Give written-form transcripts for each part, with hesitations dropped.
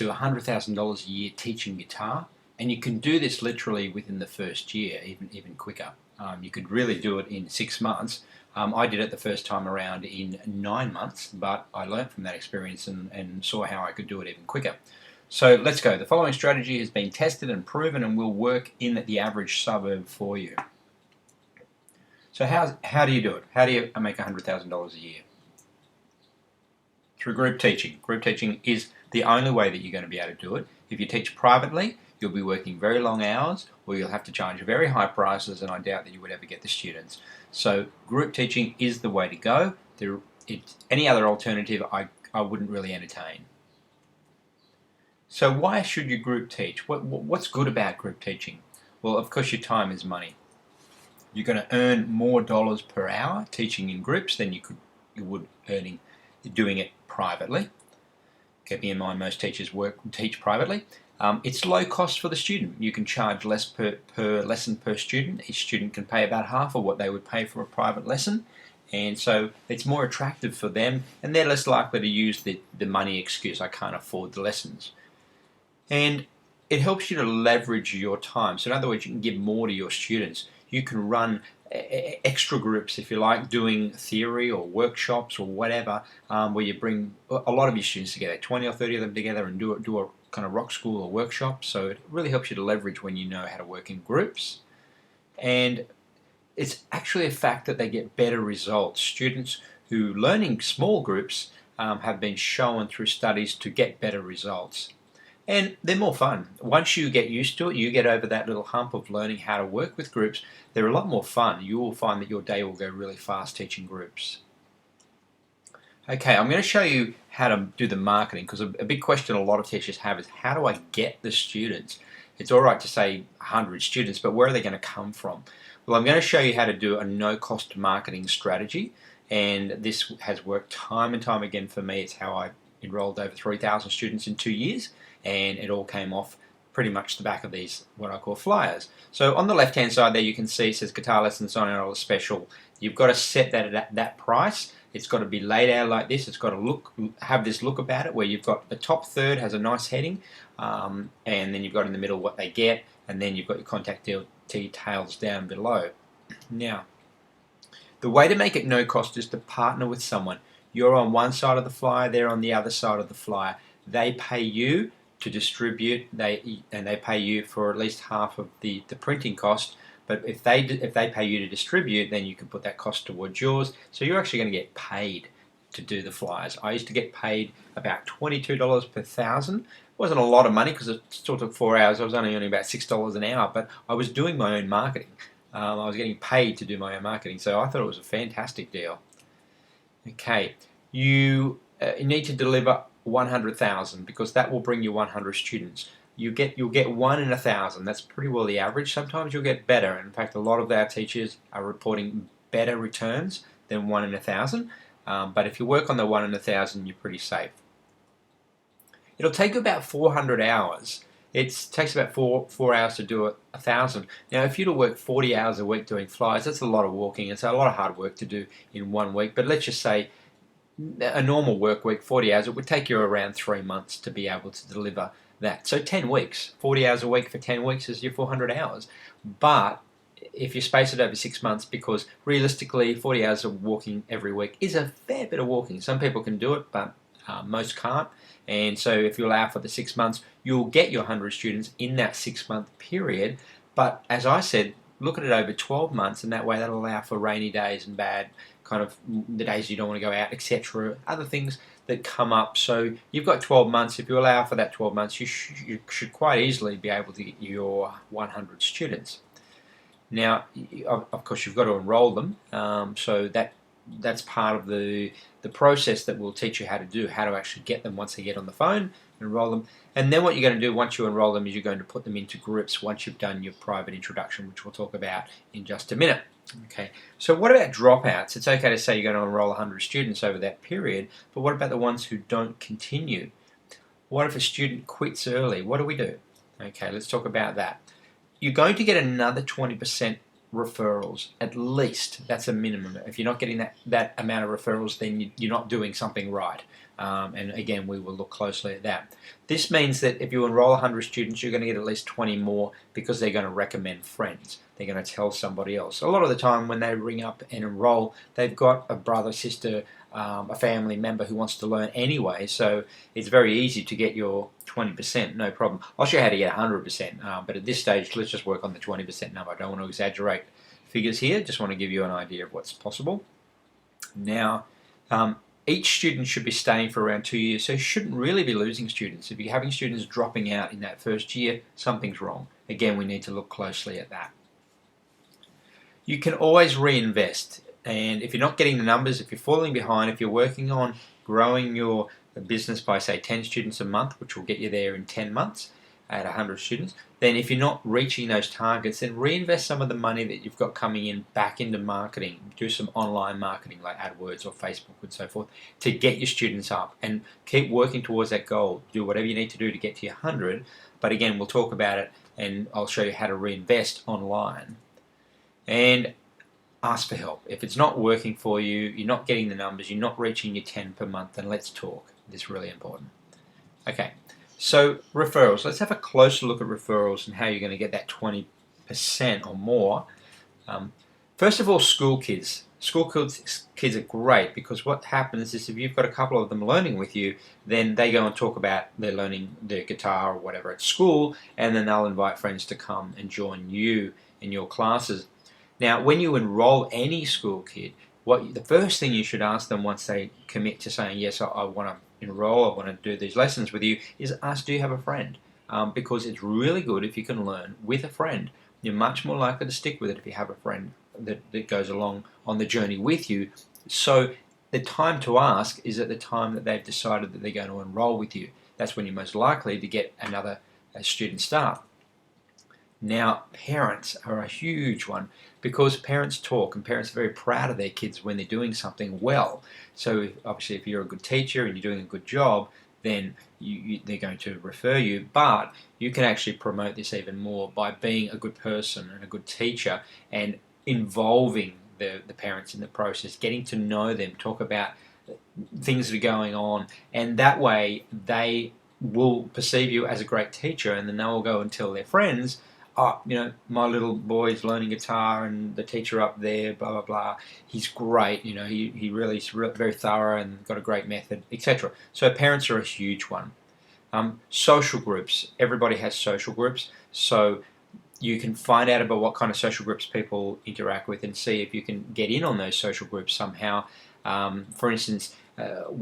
to $100,000 a year teaching guitar, and you can do this literally within the first year, even quicker. You could really do it in 6 months. I did it the first time around in 9 months, but I learned from that experience and saw how I could do it even quicker. So let's go. The following strategy has been tested and proven and will work in the average suburb for you. So how do you do it? How do you make $100,000 a year? Through group teaching. Group teaching is the only way that you're going to be able to do it. If you teach privately, you'll be working very long hours, or you'll have to charge very high prices, and I doubt that you would ever get the students. So group teaching is the way to go. Any other alternative I wouldn't really entertain. So why should you group teach? What's good about group teaching? Well, of course, your time is money. You're going to earn more dollars per hour teaching in groups than you would doing it privately. Keeping in mind most teachers teach privately. It's low cost for the student. You can charge less per lesson per student. Each student can pay about half of what they would pay for a private lesson, and so it's more attractive for them, and they're less likely to use the money excuse, I can't afford the lessons. And it helps you to leverage your time. So in other words, you can give more to your students. You can run extra groups, if you like, doing theory or workshops or whatever, where you bring a lot of your students together, 20 or 30 of them together, and do a kind of rock school or workshop. So it really helps you to leverage when you know how to work in groups. And it's actually a fact that they get better results. Students who learn in small groups have been shown through studies to get better results. And they're more fun. Once you get used to it, you get over that little hump of learning how to work with groups, they're a lot more fun. You will find that your day will go really fast teaching groups. Okay, I'm going to show you how to do the marketing, because a big question a lot of teachers have is, how do I get the students? It's all right to say 100 students, but where are they going to come from? Well, I'm going to show you how to do a no-cost marketing strategy, and this has worked time and time again for me. It's how I enrolled over 3,000 students in 2 years, and it all came off pretty much the back of these, what I call flyers. So on the left hand side there, you can see it says guitar lessons $99 special. You've got to set that at that price. It's got to be laid out like this. It's got to have this look about it, where you've got the top third has a nice heading, and then you've got in the middle what they get, and then you've got your contact details down below. Now, the way to make it no cost is to partner with someone. You're on one side of the flyer, they're on the other side of the flyer. They pay you to distribute, and they pay you for at least half of the printing cost. But if they pay you to distribute, then you can put that cost towards yours. So you're actually going to get paid to do the flyers. I used to get paid about $22 per thousand. It wasn't a lot of money because it still took 4 hours. I was only earning about $6 an hour, but I was doing my own marketing. I was getting paid to do my own marketing, so I thought it was a fantastic deal. Okay, you need to deliver 100,000, because that will bring you 100 students. You'll get 1 in 1,000. That's pretty well the average. Sometimes you'll get better. In fact, a lot of our teachers are reporting better returns than 1 in 1,000. But if you work on the 1 in 1,000, you're pretty safe. It'll take you about 400 hours. It takes about four hours to do 1,000. Now, if you were to work 40 hours a week doing flyers, that's a lot of walking. It's a lot of hard work to do in 1 week. But let's just say a normal work week, 40 hours, it would take you around 3 months to be able to deliver that. So 10 weeks, 40 hours a week for 10 weeks is your 400 hours. But if you space it over 6 months, because realistically 40 hours of walking every week is a fair bit of walking. Some people can do it, but most can't. And so if you allow for the 6 months, you'll get your 100 students in that 6-month period. But as I said, look at it over 12 months, and that way that'll allow for rainy days and bad, kind of the days you don't want to go out, etc. Other things that come up. So you've got 12 months. If you allow for that 12 months, you should quite easily be able to get your 100 students. Now, of course, you've got to enroll them. So that's part of the process that we'll teach you how to actually get them once they get on the phone, enroll them. And then what you're going to do once you enroll them is you're going to put them into groups once you've done your private introduction, which we'll talk about in just a minute. Okay, so what about dropouts? It's okay to say you're going to enroll 100 students over that period, but what about the ones who don't continue? What if a student quits early? What do we do? Okay, let's talk about that. You're going to get another 20% referrals, at least. That's a minimum. If you're not getting that amount of referrals, then you're not doing something right. And again, we will look closely at that. This means that if you enroll 100 students, you're going to get at least 20 more because they're going to recommend friends. They're going to tell somebody else. A lot of the time when they ring up and enroll, they've got a brother, sister, a family member who wants to learn anyway, so it's very easy to get your 20%, no problem. I'll show you how to get 100%, but at this stage, let's just work on the 20% number. I don't want to exaggerate figures here, just want to give you an idea of what's possible. Now, each student should be staying for around 2 years, so you shouldn't really be losing students. If you're having students dropping out in that first year, something's wrong. Again, we need to look closely at that. You can always reinvest, and if you're not getting the numbers, if you're falling behind, if you're working on growing your business by say 10 students a month, which will get you there in 10 months at 100 students, then if you're not reaching those targets, then reinvest some of the money that you've got coming in back into marketing. Do some online marketing like AdWords or Facebook and so forth to get your students up, and keep working towards that goal. Do whatever you need to do to get to your 100, but again, we'll talk about it and I'll show you how to reinvest online. And ask for help. If it's not working for you, you're not getting the numbers, you're not reaching your 10 per month, then let's talk. This is really important. Okay, so referrals. Let's have a closer look at referrals and how you're going to get that 20% or more. First of all, school kids. School kids are great because what happens is if you've got a couple of them learning with you, then they go and talk about their learning their guitar or whatever at school, and then they'll invite friends to come and join you in your classes. Now, when you enroll any school kid, the first thing you should ask them once they commit to saying, yes, I want to enroll, I want to do these lessons with you, is ask, do you have a friend? Because it's really good if you can learn with a friend. You're much more likely to stick with it if you have a friend that goes along on the journey with you. So the time to ask is at the time that they've decided that they're going to enroll with you. That's when you're most likely to get another student start. Now, parents are a huge one because parents talk, and parents are very proud of their kids when they're doing something well. So obviously if you're a good teacher and you're doing a good job, then they're going to refer you, but you can actually promote this even more by being a good person and a good teacher and involving the parents in the process, getting to know them, talk about things that are going on, and that way they will perceive you as a great teacher, and then they will go and tell their friends, oh, my little boy's learning guitar and the teacher up there, blah, blah, blah, he's great, he really is very thorough and got a great method, etc. So parents are a huge one. Social groups. Everybody has social groups, so you can find out about what kind of social groups people interact with and see if you can get in on those social groups somehow. For instance, I'll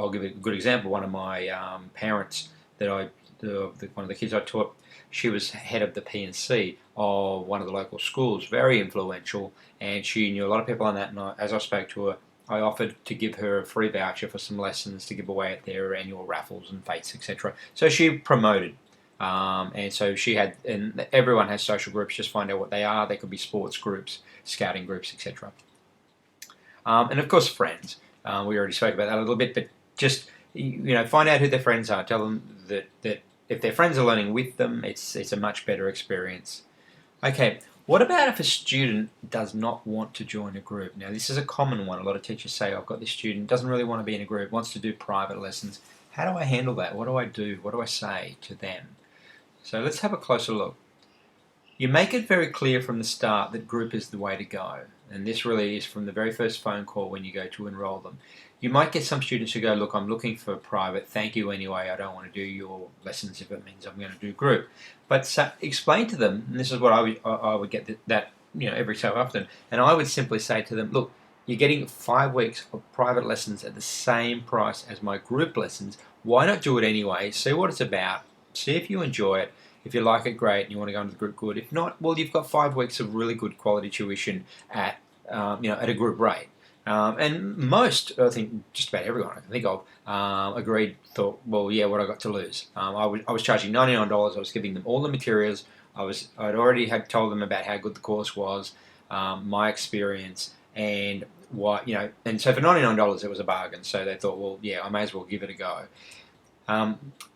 give a good example. One of my parents one of the kids I taught, she was head of the P&C of one of the local schools, very influential, and she knew a lot of people on that. And as I spoke to her, I offered to give her a free voucher for some lessons to give away at their annual raffles and fetes, etc. So she promoted. And so she had, and everyone has social groups, just find out what they are. They could be sports groups, scouting groups, etc. And of course friends. We already spoke about that a little bit, but just find out who their friends are. Tell them that if their friends are learning with them, it's a much better experience. Okay, what about if a student does not want to join a group? Now this is a common one. A lot of teachers say, I've got this student, doesn't really want to be in a group, wants to do private lessons. How do I handle that? What do I do? What do I say to them? So let's have a closer look. You make it very clear from the start that group is the way to go. And this really is from the very first phone call when you go to enroll them. You might get some students who go, look, I'm looking for private, thank you anyway, I don't want to do your lessons if it means I'm going to do group. But explain to them, and this is what I would get that every so often, and I would simply say to them, look, you're getting 5 weeks of private lessons at the same price as my group lessons. Why not do it anyway? See what it's about. See if you enjoy it. If you like it, great, and you want to go into the group, good. If not, well, you've got 5 weeks of really good quality tuition at a group rate. And most, I think, just about everyone I can think of, thought, well, yeah, what I got to lose. I was charging $99. I was giving them all the materials. I'd already told them about how good the course was, my experience, and what and so for $99 it was a bargain. So they thought, well, yeah, I may as well give it a go.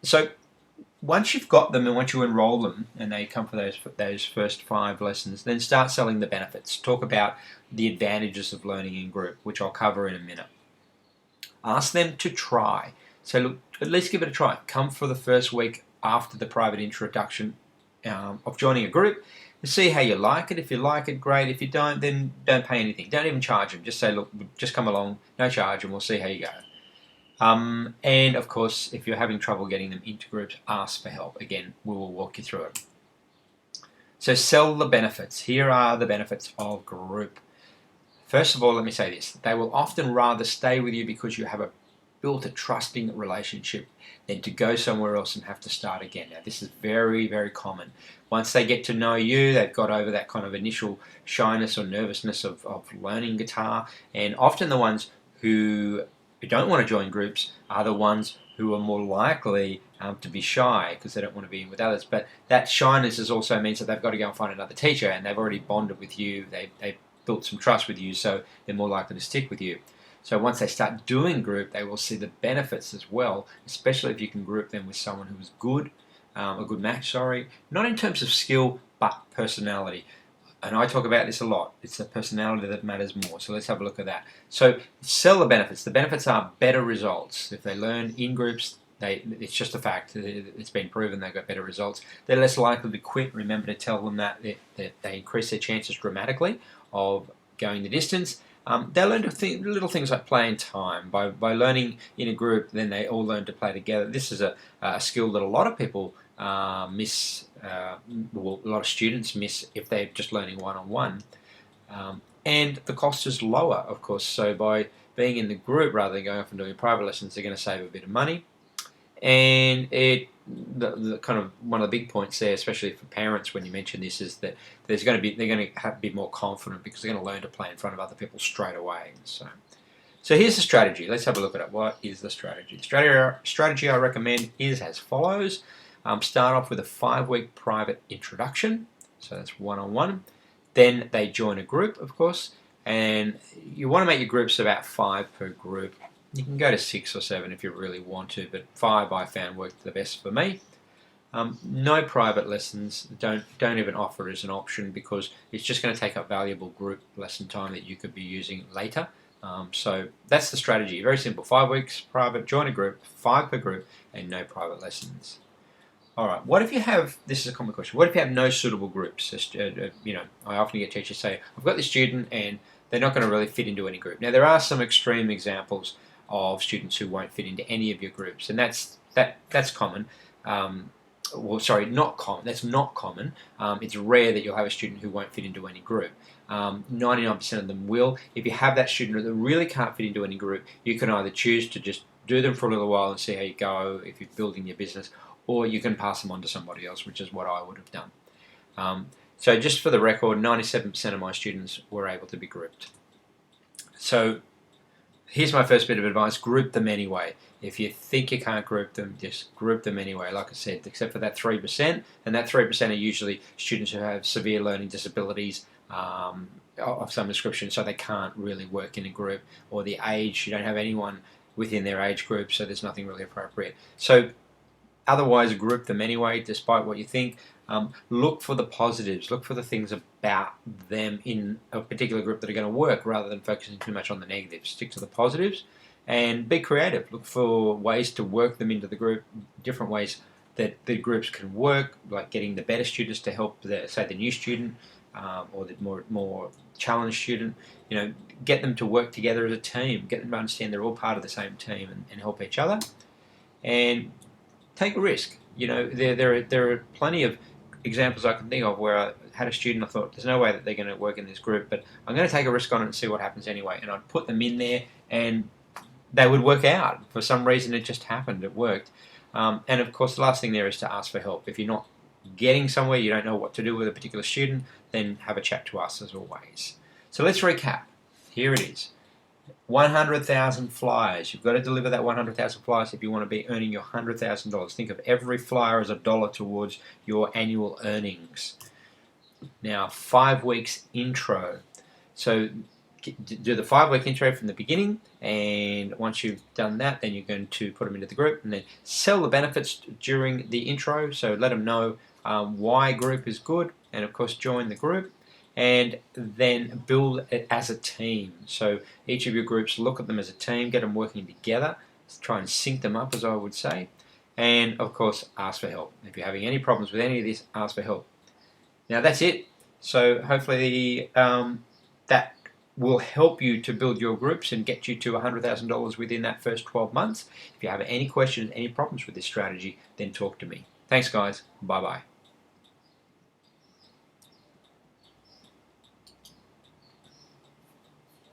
So once you've got them and once you enroll them and they come for those first 5 lessons, then start selling the benefits. Talk about the advantages of learning in group, which I'll cover in a minute. Ask them to try. So look, at least give it a try. Come for the first week after the private introduction of joining a group. See how you like it. If you like it, great. If you don't, then don't pay anything. Don't even charge them. Just say, look, just come along, no charge, and we'll see how you go. And of course, if you're having trouble getting them into groups, ask for help. Again, we will walk you through it. So sell the benefits. Here are the benefits of group. First of all, let me say this. They will often rather stay with you because you have built a trusting relationship than to go somewhere else and have to start again. Now, this is very, very common. Once they get to know you, they've got over that kind of initial shyness or nervousness of learning guitar. And often the ones who don't want to join groups are the ones who are more likely to be shy because they don't want to be in with others. But that shyness also means that they've got to go and find another teacher, and they've already bonded with you. They've built some trust with you, so they're more likely to stick with you. So once they start doing group, they will see the benefits as well, especially if you can group them with someone who is good, a good match, not in terms of skill, but personality. And I talk about this a lot. It's the personality that matters more. So let's have a look at that. So sell the benefits. The benefits are better results. If they learn in groups, it's just a fact. It's been proven they've got better results. They're less likely to quit. Remember to tell them that they increase their chances dramatically of going the distance. They learn little things like playing time. By learning in a group, then they all learn to play together. This is a skill that a lot of people miss. Well, a lot of students miss if they're just learning one-on-one. And the cost is lower, of course. So by being in the group rather than going off and doing private lessons, they're going to save a bit of money. And the kind of one of the big points there, especially for parents when you mention this, is that they're going to have to be more confident because they're going to learn to play in front of other people straight away. So here's the strategy. Let's have a look at it. What is the strategy? The strategy I recommend is as follows. Start off with a 5-week private introduction. So that's one-on-one. Then they join a group, of course, and you want to make your groups about 5 per group. You can go to 6 or 7 if you really want to, but 5 I found worked the best for me. No private lessons. Don't even offer it as an option because it's just going to take up valuable group lesson time that you could be using later. So that's the strategy. Very simple. 5 weeks private, join a group, 5 per group, and no private lessons. All right. What if you have? This is a common question. What if you have no suitable groups? I often get teachers say, "I've got this student, and they're not going to really fit into any group." Now, there are some extreme examples of students who won't fit into any of your groups, and that's common. Not common. That's not common. It's rare that you'll have a student who won't fit into any group. 99% of them will. If you have that student that really can't fit into any group, you can either choose to just do them for a little while and see how you go if you're building your business, or you can pass them on to somebody else, which is what I would have done. So just for the record, 97% of my students were able to be grouped. So here's my first bit of advice. Group them anyway. If you think you can't group them, just group them anyway, like I said, except for that 3%. And that 3% are usually students who have severe learning disabilities of some description, so they can't really work in a group, or the age, you don't have anyone within their age group, so there's nothing really appropriate. So otherwise, group them anyway, despite what you think. Look for the positives. Look for the things about them in a particular group that are going to work rather than focusing too much on the negatives. Stick to the positives and be creative. Look for ways to work them into the group, different ways that the groups can work, like getting the better students to help, say, the new student or the more challenged student. Get them to work together as a team. Get them to understand they're all part of the same team and help each other. And take a risk. There are plenty of examples I can think of where I had a student, I thought, there's no way that they're going to work in this group, but I'm going to take a risk on it and see what happens anyway. And I'd put them in there, and they would work out. For some reason, it just happened. It worked. And of course, the last thing there is to ask for help. If you're not getting somewhere, you don't know what to do with a particular student, then have a chat to us as always. So let's recap. Here it is. 100,000 flyers. You've got to deliver that 100,000 flyers if you want to be earning your $100,000. Think of every flyer as $1 towards your annual earnings. Now, 5 weeks intro. So do the 5-week intro from the beginning, and once you've done that, then you're going to put them into the group and then sell the benefits during the intro. So let them know why group is good, and of course join the group, and then build it as a team. So each of your groups, look at them as a team, get them working together, try and sync them up, as I would say, and of course ask for help. If you're having any problems with any of this, ask for help. Now that's it. So hopefully that will help you to build your groups and get you to $100,000 within that first 12 months. If you have any questions, any problems with this strategy, then talk to me. Thanks guys. Bye bye.